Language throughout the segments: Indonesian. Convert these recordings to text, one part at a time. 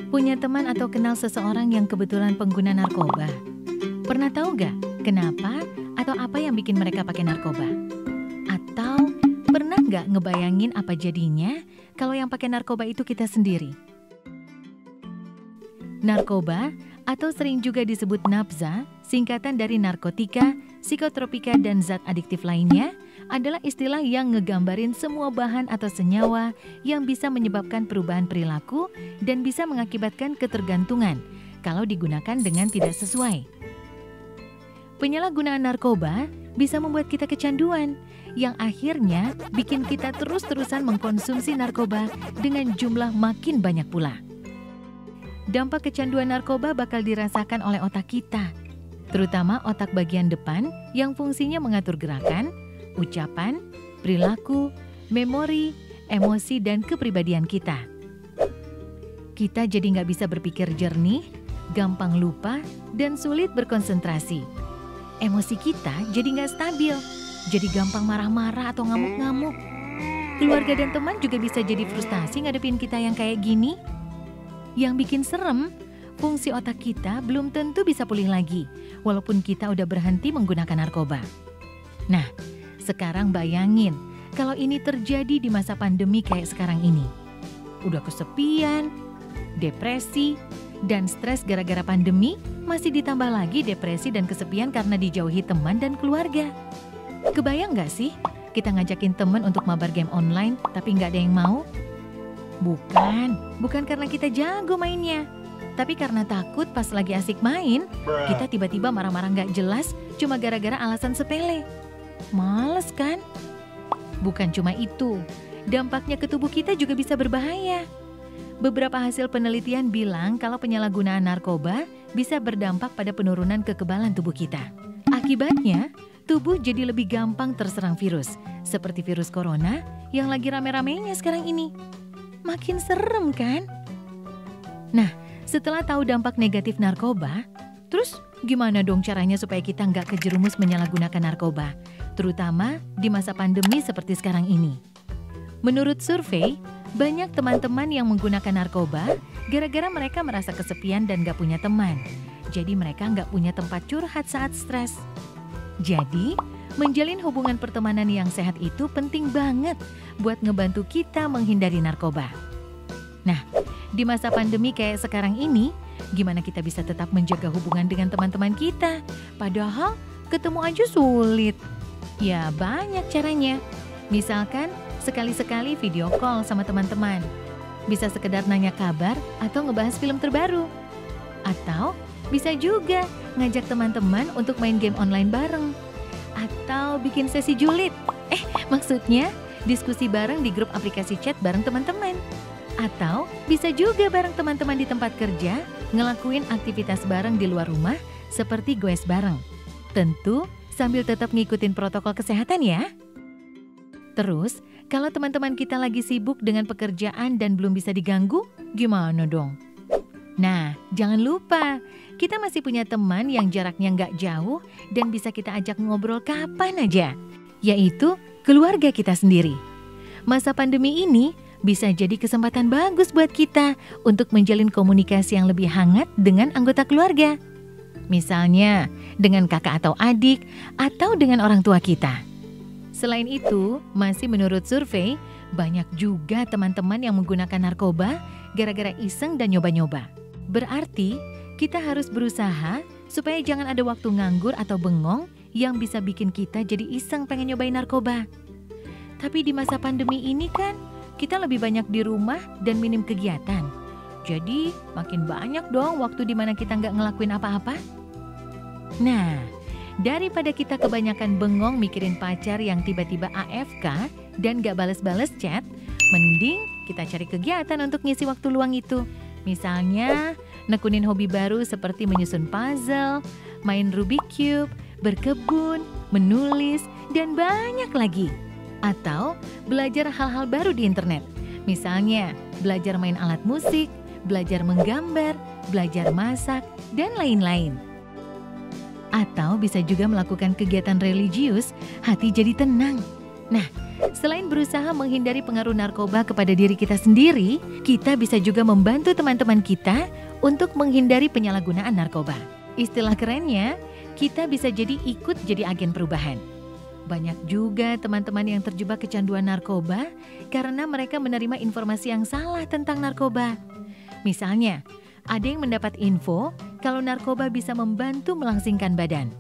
Punya teman atau kenal seseorang yang kebetulan pengguna narkoba? Pernah tahu gak kenapa atau apa yang bikin mereka pakai narkoba? Atau pernah gak ngebayangin apa jadinya kalau yang pakai narkoba itu kita sendiri? Narkoba atau sering juga disebut nafza, singkatan dari narkotika, psikotropika, dan zat adiktif lainnya, adalah istilah yang ngegambarin semua bahan atau senyawa yang bisa menyebabkan perubahan perilaku dan bisa mengakibatkan ketergantungan kalau digunakan dengan tidak sesuai. Penyalahgunaan narkoba bisa membuat kita kecanduan, yang akhirnya bikin kita terus-terusan mengkonsumsi narkoba dengan jumlah makin banyak pula. Dampak kecanduan narkoba bakal dirasakan oleh otak kita, terutama otak bagian depan yang fungsinya mengatur gerakan, ucapan, perilaku, memori, emosi, dan kepribadian kita. Kita jadi nggak bisa berpikir jernih, gampang lupa, dan sulit berkonsentrasi. Emosi kita jadi nggak stabil, jadi gampang marah-marah atau ngamuk-ngamuk. Keluarga dan teman juga bisa jadi frustasi ngadepin kita yang kayak gini. Yang bikin serem, fungsi otak kita belum tentu bisa pulih lagi, walaupun kita udah berhenti menggunakan narkoba. Nah, sekarang bayangin kalau ini terjadi di masa pandemi kayak sekarang ini. Udah kesepian, depresi, dan stres gara-gara pandemi, masih ditambah lagi depresi dan kesepian karena dijauhi teman dan keluarga. Kebayang gak sih kita ngajakin teman untuk mabar game online tapi gak ada yang mau? Bukan karena kita jago mainnya, tapi karena takut pas lagi asik main, kita tiba-tiba marah-marah gak jelas cuma gara-gara alasan sepele. Males kan? Bukan cuma itu, dampaknya ke tubuh kita juga bisa berbahaya. Beberapa hasil penelitian bilang kalau penyalahgunaan narkoba bisa berdampak pada penurunan kekebalan tubuh kita. Akibatnya, tubuh jadi lebih gampang terserang virus, seperti virus corona yang lagi rame-ramenya sekarang ini. Makin serem kan? Nah, setelah tahu dampak negatif narkoba, terus gimana dong caranya supaya kita nggak kejerumus menyalahgunakan narkoba, terutama di masa pandemi seperti sekarang ini? Menurut survei, banyak teman-teman yang menggunakan narkoba gara-gara mereka merasa kesepian dan nggak punya teman. Jadi mereka nggak punya tempat curhat saat stres. Jadi, menjalin hubungan pertemanan yang sehat itu penting banget buat ngebantu kita menghindari narkoba. Nah, di masa pandemi kayak sekarang ini, gimana kita bisa tetap menjaga hubungan dengan teman-teman kita? Padahal ketemu aja sulit. Ya, banyak caranya. Misalkan, sekali-sekali video call sama teman-teman. Bisa sekedar nanya kabar atau ngebahas film terbaru. Atau bisa juga ngajak teman-teman untuk main game online bareng. Atau bikin sesi julid. Maksudnya diskusi bareng di grup aplikasi chat bareng teman-teman. Atau bisa juga bareng teman-teman di tempat kerja ngelakuin aktivitas bareng di luar rumah seperti goes bareng. Tentu sambil tetap ngikutin protokol kesehatan ya. Terus, kalau teman-teman kita lagi sibuk dengan pekerjaan dan belum bisa diganggu, gimana dong? Nah, jangan lupa, kita masih punya teman yang jaraknya nggak jauh dan bisa kita ajak ngobrol kapan aja, yaitu keluarga kita sendiri. Masa pandemi ini bisa jadi kesempatan bagus buat kita untuk menjalin komunikasi yang lebih hangat dengan anggota keluarga. Misalnya, dengan kakak atau adik, atau dengan orang tua kita. Selain itu, masih menurut survei, banyak juga teman-teman yang menggunakan narkoba gara-gara iseng dan nyoba-nyoba. Berarti, kita harus berusaha supaya jangan ada waktu nganggur atau bengong yang bisa bikin kita jadi iseng pengen nyobain narkoba. Tapi di masa pandemi ini kan, kita lebih banyak di rumah dan minim kegiatan. Jadi, makin banyak dong waktu di mana kita nggak ngelakuin apa-apa. Nah, daripada kita kebanyakan bengong mikirin pacar yang tiba-tiba AFK dan gak bales-bales chat, mending kita cari kegiatan untuk ngisi waktu luang itu. Misalnya, nekunin hobi baru seperti menyusun puzzle, main Rubik's Cube, berkebun, menulis, dan banyak lagi. Atau belajar hal-hal baru di internet. Misalnya, belajar main alat musik, belajar menggambar, belajar masak, dan lain-lain. Atau bisa juga melakukan kegiatan religius, hati jadi tenang. Nah, Selain berusaha menghindari pengaruh narkoba kepada diri kita sendiri, kita bisa juga membantu teman-teman kita untuk menghindari penyalahgunaan narkoba. Istilah kerennya, kita bisa ikut jadi agen perubahan. Banyak juga teman-teman yang terjebak kecanduan narkoba karena mereka menerima informasi yang salah tentang narkoba. Misalnya, ada yang mendapat info kalau narkoba bisa membantu melangsingkan badan.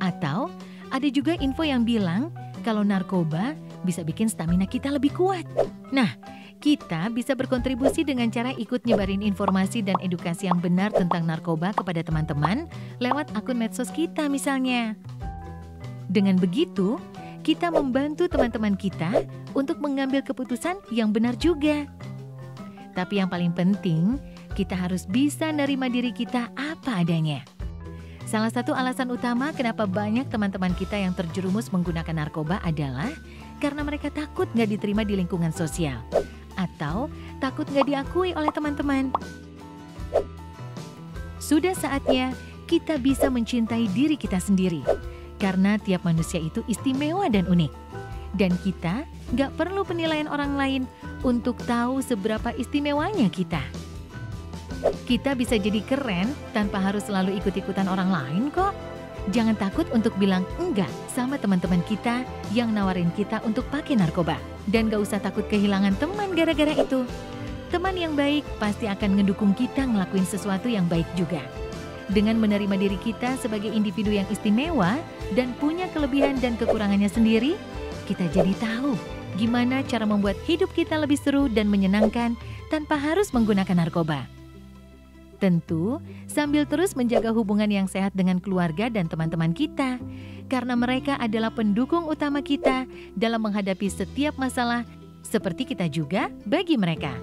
Atau ada juga info yang bilang kalau narkoba bisa bikin stamina kita lebih kuat. Nah, kita bisa berkontribusi dengan cara ikut nyebarin informasi dan edukasi yang benar tentang narkoba kepada teman-teman lewat akun medsos kita misalnya. Dengan begitu, kita membantu teman-teman kita untuk mengambil keputusan yang benar juga. Tapi yang paling penting, kita harus bisa nerima diri kita apa adanya. Salah satu alasan utama kenapa banyak teman-teman kita yang terjerumus menggunakan narkoba adalah karena mereka takut nggak diterima di lingkungan sosial atau takut nggak diakui oleh teman-teman. Sudah saatnya kita bisa mencintai diri kita sendiri karena tiap manusia itu istimewa dan unik. Dan kita nggak perlu penilaian orang lain untuk tahu seberapa istimewanya kita. Kita bisa jadi keren tanpa harus selalu ikut-ikutan orang lain kok. Jangan takut untuk bilang enggak sama teman-teman kita yang nawarin kita untuk pakai narkoba. Dan gak usah takut kehilangan teman gara-gara itu. Teman yang baik pasti akan ngedukung kita ngelakuin sesuatu yang baik juga. Dengan menerima diri kita sebagai individu yang istimewa dan punya kelebihan dan kekurangannya sendiri, kita jadi tahu gimana cara membuat hidup kita lebih seru dan menyenangkan tanpa harus menggunakan narkoba. Tentu, sambil terus menjaga hubungan yang sehat dengan keluarga dan teman-teman kita, karena mereka adalah pendukung utama kita dalam menghadapi setiap masalah, seperti kita juga bagi mereka.